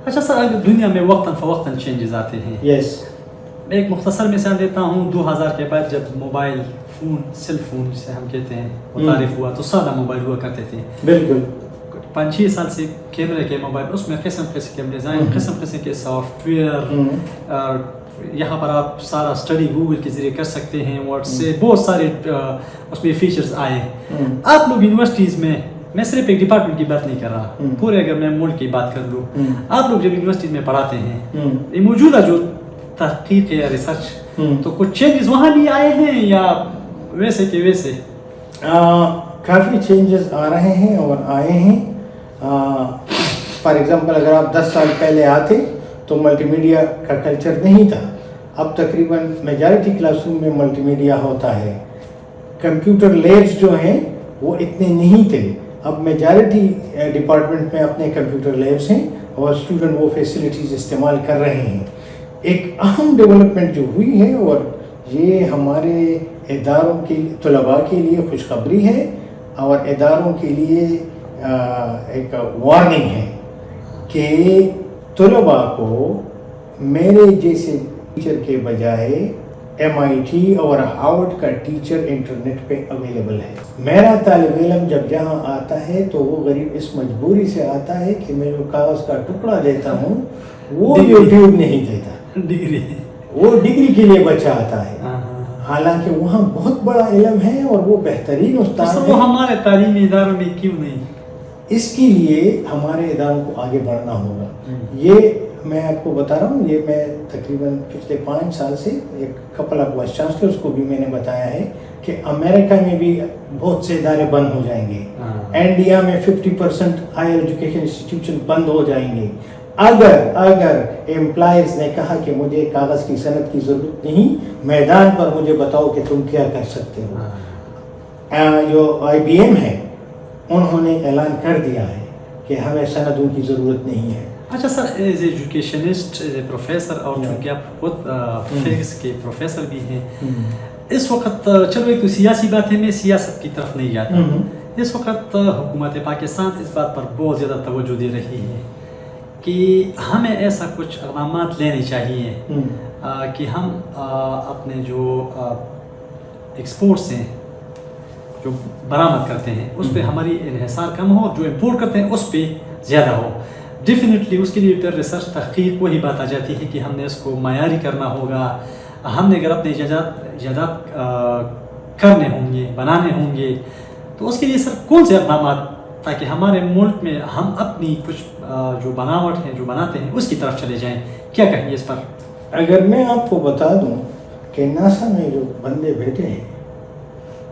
اچھا سر، اگر دنیا میں وقتاً فوقتاً چینجز آتے ہیں، یس، میں ایک مختصر مثال دیتا ہوں. 2000 کے بعد جب موبائل فون، سیل فون جسے ہم کہتے ہیں، متعارف ہوا تو سادہ موبائل ہوا کرتے تھے. بالکل. 5-6 سال سے کیمرے کے موبائل، اس میں قسم قسم کے ڈیزائن، قسم قسم کے سافٹ ویئر. یہاں پر آپ سارا اسٹڈی گوگل کے ذریعے کر سکتے ہیں، واٹس سے بہت سارے اس میں فیچرز آئے ہیں. آپ لوگ یونیورسٹیز میں صرف ایک ڈپارٹمنٹ کی بات نہیں کر رہا، پورے اگر میں ملک کی بات کر لوں، آپ لوگ جب یونیورسٹی میں پڑھاتے ہیں، یہ موجودہ جو تحقیق یا ریسرچ، تو کچھ چینجز وہاں بھی آئے ہیں یا ویسے کہ ویسے؟ کافی چینجز آ رہے ہیں اور آئے ہیں. فار ایگزامپل اگر آپ 10 سال پہلے آتے تو ملٹی میڈیا کا کلچر نہیں تھا. اب تقریباً میجارٹی کلاس روم میں ملٹی میڈیا ہوتا ہے. کمپیوٹر لیبس جو ہیں وہ اتنے نہیں تھے. اب میجارٹی ڈپارٹمنٹ میں اپنے کمپیوٹر لیبس ہیں اور اسٹوڈنٹ وہ فیسلٹیز استعمال کر رہے ہیں. ایک اہم ڈیولپمنٹ جو ہوئی ہے، اور یہ ہمارے اداروں کے طلباء کے لیے خوشخبری ہے اور اداروں کے لیے ایک وارننگ ہے کہ طلباء کو میرے جیسے ٹیچر کے بجائے MIT اور ہارورڈ کا ٹیچر انٹرنیٹ پہ اویلیبل ہے. میرا طالب علم جب یہاں آتا ہے تو وہ غریب اس مجبوری سے آتا ہے کہ میں جو کاغذ کا ٹکڑا دیتا ہوں وہ یوٹیوب نہیں دیتا. ڈگری، وہ ڈگری کے لیے بچہ آتا ہے، حالانکہ وہاں بہت بڑا علم ہے اور وہ بہترین استاد ہے. وہ ہمارے تعلیمی اداروں میں کیوں نہیں؟ اس کے لیے ہمارے اداروں کو آگے بڑھنا ہوگا. یہ میں آپ کو بتا رہا ہوں، یہ میں تقریباً پچھلے 5 سال سے ایک کپل آف وائس چانسلرس کو بھی میں نے بتایا ہے کہ امریکہ میں بھی بہت سے ادارے بند ہو جائیں گے. انڈیا میں 50% ہائر ایجوکیشن انسٹیٹیوشن بند ہو جائیں گے اگر امپلائرز نے کہا کہ مجھے کاغذ کی صنعت کی ضرورت نہیں، میدان پر مجھے بتاؤ کہ تم کیا کر سکتے ہو. جو IBM ہے انہوں نے اعلان کر دیا ہے کہ ہمیں سندوں کی ضرورت نہیں ہے. اچھا sir, as educationist, as a professor, اور چونکہ آپ خود فزکس کے پروفیسر بھی ہیں، اس وقت چلو ایک تو سیاسی بات ہے، میں سیاست کی طرف نہیں جاتا. اس وقت حکومت پاکستان اس بات پر بہت زیادہ توجہ دے رہی ہے کہ ہمیں ایسا کچھ اقدامات لینے چاہیے کہ ہم اپنے جو ایکسپورٹس ہیں، جو برآمد کرتے ہیں، اس پہ ہماری انحصار کم ہو، جو امپورٹ کرتے ہیں اس پہ زیادہ ہو. ڈیفینیٹلی اس کے لیے پھر ریسرچ تحقیق وہی بات آ جاتی ہے کہ ہم نے اس کو معیاری کرنا ہوگا. ہم نے اگر اپنے ایجادات کرنے ہوں گے، بنانے ہوں گے، تو اس کے لیے سر کون سے اقدامات، تاکہ ہمارے ملک میں ہم اپنی کچھ جو بناوٹ ہے، جو بناتے ہیں، اس کی طرف چلے جائیں؟ کیا کہیں گے اس پر؟ اگر میں آپ کو بتا دوں کہ ناسا میں جو بندے بیٹھے ہیں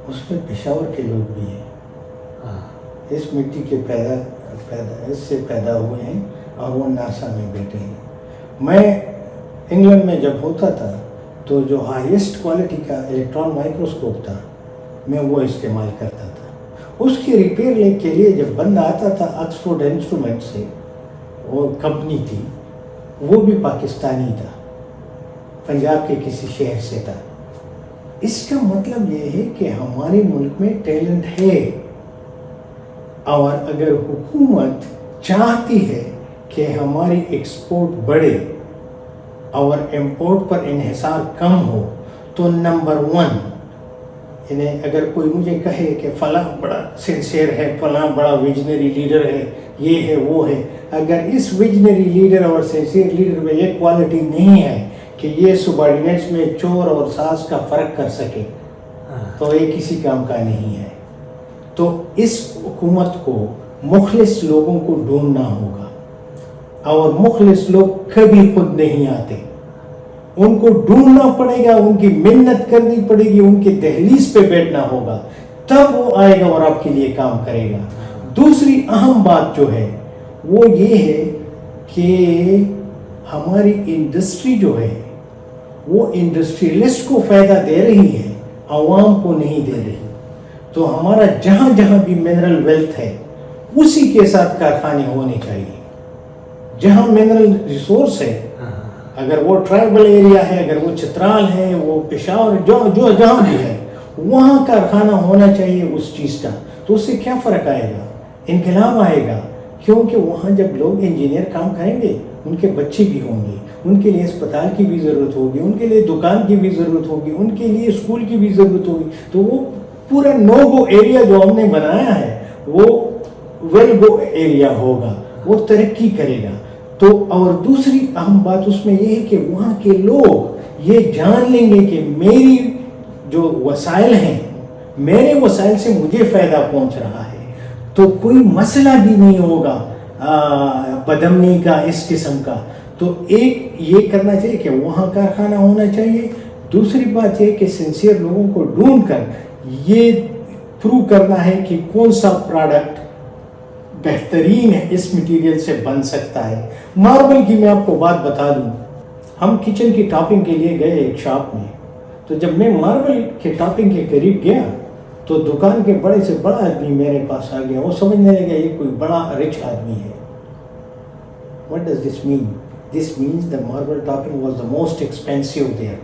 اس میں پشاور کے لوگ بھی ہیں. اس مٹی کے اس سے پیدا ہوئے ہیں اور وہ ناسا میں بیٹھے ہیں. میں انگلینڈ میں جب ہوتا تھا تو جو ہائیسٹ کوالٹی کا الیکٹران مائکروسکوپ تھا میں وہ استعمال کرتا تھا. اس کی ریپیئر کے لیے جب بندہ آتا تھا آکسفورڈ انسٹرومنٹ سے، وہ کمپنی تھی، وہ بھی پاکستانی تھا، پنجاب کے کسی شہر سے تھا. اس کا مطلب یہ ہے کہ ہمارے ملک میں ٹیلنٹ ہے، اور اگر حکومت چاہتی ہے کہ ہماری ایکسپورٹ بڑھے اور امپورٹ پر انحصار کم ہو تو نمبر 1، یعنی اگر کوئی مجھے کہے کہ فلاں بڑا سنسیئر ہے، فلاں بڑا ویژنری لیڈر ہے، یہ ہے وہ ہے، اگر اس ویژنری لیڈر اور سنسیئر لیڈر میں یہ کوالٹی نہیں ہے کہ یہ سبارڈینیٹس میں چور اور ساز کا فرق کر سکے، تو یہ کسی کام کا نہیں ہے. تو اس حکومت کو مخلص لوگوں کو ڈھونڈنا ہوگا، اور مخلص لوگ کبھی خود نہیں آتے، ان کو ڈھونڈنا پڑے گا، ان کی محنت کرنی پڑے گی، ان کے دہلیز پہ بیٹھنا ہوگا، تب وہ آئے گا اور آپ کے لیے کام کرے گا. دوسری اہم بات جو ہے وہ یہ ہے کہ ہماری انڈسٹری جو ہے وہ انڈسٹریلسٹ کو فائدہ دے رہی ہے، عوام کو نہیں دے رہی. تو ہمارا جہاں جہاں بھی منرل ویلتھ ہے اسی کے ساتھ کارخانے ہونے چاہیے. جہاں منرل ریسورس ہے، اگر وہ ٹرائبل ایریا ہے، اگر وہ چترال ہے، وہ پشاور، جو جہاں بھی ہے، وہاں کارخانہ ہونا چاہیے اس چیز کا. تو اس سے کیا فرق آئے گا؟ انقلاب آئے گا. کیونکہ وہاں جب لوگ انجینئر کام کریں گے ان کے بچے بھی ہوں گے، ان کے لیے اسپتال کی بھی ضرورت ہوگی، ان کے لیے دکان کی بھی ضرورت ہوگی، ان کے لیے اسکول کی بھی ضرورت ہوگی، تو وہ پورا نو گو ایریا جو ہم نے بنایا ہے وہ ویل گو ایریا ہوگا، وہ ترقی کرے گا۔ تو اور دوسری اہم بات اس میں یہ ہے کہ وہاں کے لوگ یہ جان لیں گے کہ میری جو وسائل ہیں، میرے وسائل سے مجھے فائدہ پہنچ رہا ہے، تو کوئی مسئلہ بھی نہیں ہوگا بدامنی کا اس قسم کا۔ تو ایک یہ کرنا چاہیے کہ وہاں کارخانہ ہونا چاہیے۔ دوسری بات یہ کہ سنسیئر لوگوں کو ڈھونڈ کر یہ پروو کرنا ہے کہ کون سا پروڈکٹ بہترین ہے، اس مٹیریل سے بن سکتا ہے۔ ماربل کی میں آپ کو بات بتا دوں، ہم کچن کی ٹاپنگ کے لیے گئے ایک شاپ میں، تو جب میں ماربل کے ٹاپنگ کے قریب گیا تو دکان کے بڑے سے بڑا آدمی میرے پاس آ گیا، وہ سمجھنے لگا یہ کوئی بڑا رچ آدمی ہے۔ What does this mean? This means the marble topping was the most expensive there.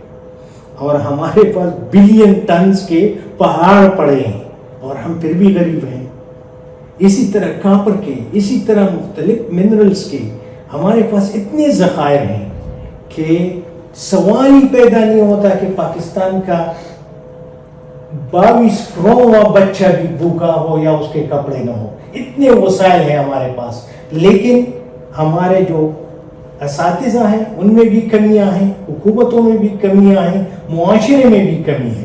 اور ہمارے پاس بلین ٹنز کے پہاڑ پڑے ہیں اور ہم پھر بھی غریب ہیں۔ اسی طرح کاپر کے، اسی طرح مختلف منرلز کے ہمارے پاس اتنے ذخائر ہیں کہ سوال ہی پیدا نہیں ہوتا کہ پاکستان کا 22واں بچہ بھی بھوکا ہو یا اس کے کپڑے نہ ہو، اتنے وسائل ہیں ہمارے پاس۔ لیکن ہمارے جو اساتذہ ہیں ان میں بھی کمیاں ہیں، حکومتوں میں بھی کمیاں ہیں، معاشرے میں بھی کمی ہے۔